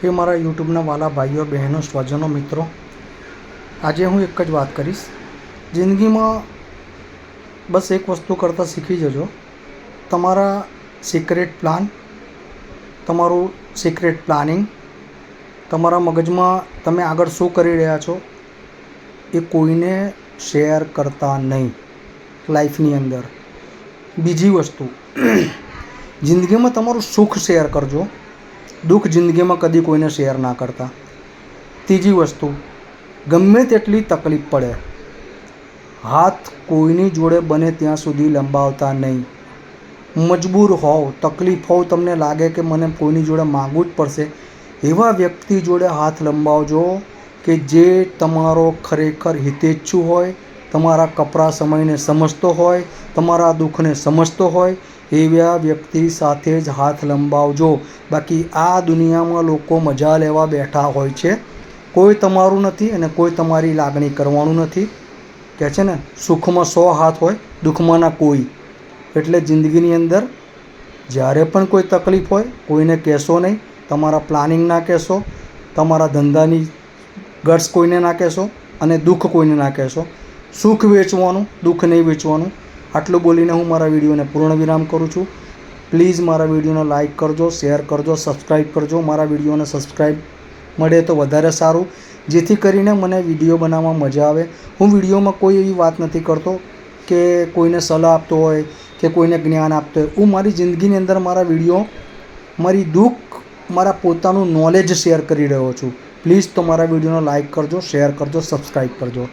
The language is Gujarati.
એ મારા યુટ્યુબના વાલા ભાઈઓ બહેનો સ્વજનો મિત્રો, આજે હું એક જ વાત કરીશ. જિંદગીમાં બસ એક વસ્તુ કરતાં શીખી જજો. તમારા સિક્રેટ પ્લાન, તમારું સિક્રેટ પ્લાનિંગ, તમારા મગજમાં તમે આગળ શું કરી રહ્યા છો એ કોઈને શેર કરતા નહીં લાઈફની અંદર. બીજી વસ્તુ, જિંદગીમાં તમારું સુખ શેર કરજો, દુઃખ જિંદગીમાં કદી કોઈને શેર ના કરતા. ત્રીજી વસ્તુ, ગમે તેટલી તકલીફ પડે, હાથ કોઈની જોડે બને ત્યાં સુધી લંબાવતા નહીં. મજબૂર હોવ, તકલીફ હોવ, તમને લાગે કે મને કોઈની જોડે માગવું જ પડશે, એવા વ્યક્તિ જોડે હાથ લંબાવજો કે જે તમારો ખરેખર હિતેચ્છુ હોય, તમારા કપરા સમયને સમજતો હોય, તમારા દુઃખને સમજતો હોય, એવા વ્યક્તિ સાથે જ હાથ લંબાવજો. બાકી આ દુનિયામાં લોકો મજા લેવા બેઠા હોય છે, કોઈ તમારું નથી અને કોઈ તમારી લાગણી કરવાનું નથી. કહે છે ને, સુખમાં 100 હાથ હોય, દુઃખમાં ના કોઈ. એટલે જિંદગીની અંદર જ્યારે પણ કોઈ તકલીફ હોય કોઈને કહેશો નહીં, તમારા પ્લાનિંગ ના કહેશો, તમારા ધંધાની ગટ્સ કોઈને ના કહેશો અને દુઃખ કોઈને ના કહેશો. સુખ વેચવાનું, દુઃખ નહીં વેચવાનું. આટલું બોલીને હું મારા વિડીયોને પૂર્ણ વિરામ કરું છું. પ્લીઝ મારા વિડીયોને લાઇક કરજો, શેર કરજો, સબસ્ક્રાઈબ કરજો. મારા વિડીયોને સબસ્ક્રાઈબ મળે તો વધારે સારું, જેથી કરીને મને વિડીયો બનાવવામાં મજા આવે. હું વિડીયોમાં કોઈ એવી વાત નથી કરતો કે કોઈને સલાહ આપતો હોય કે કોઈને જ્ઞાન આપતો હોય. હું મારી જિંદગીની અંદર મારા વિડીયો, મારી દુઃખ, મારા પોતાનું નોલેજ શેર કરી રહ્યો છું. પ્લીઝ તો મારા વિડીયોને લાઇક કરજો, શેર કરજો, સબસ્ક્રાઈબ કરજો.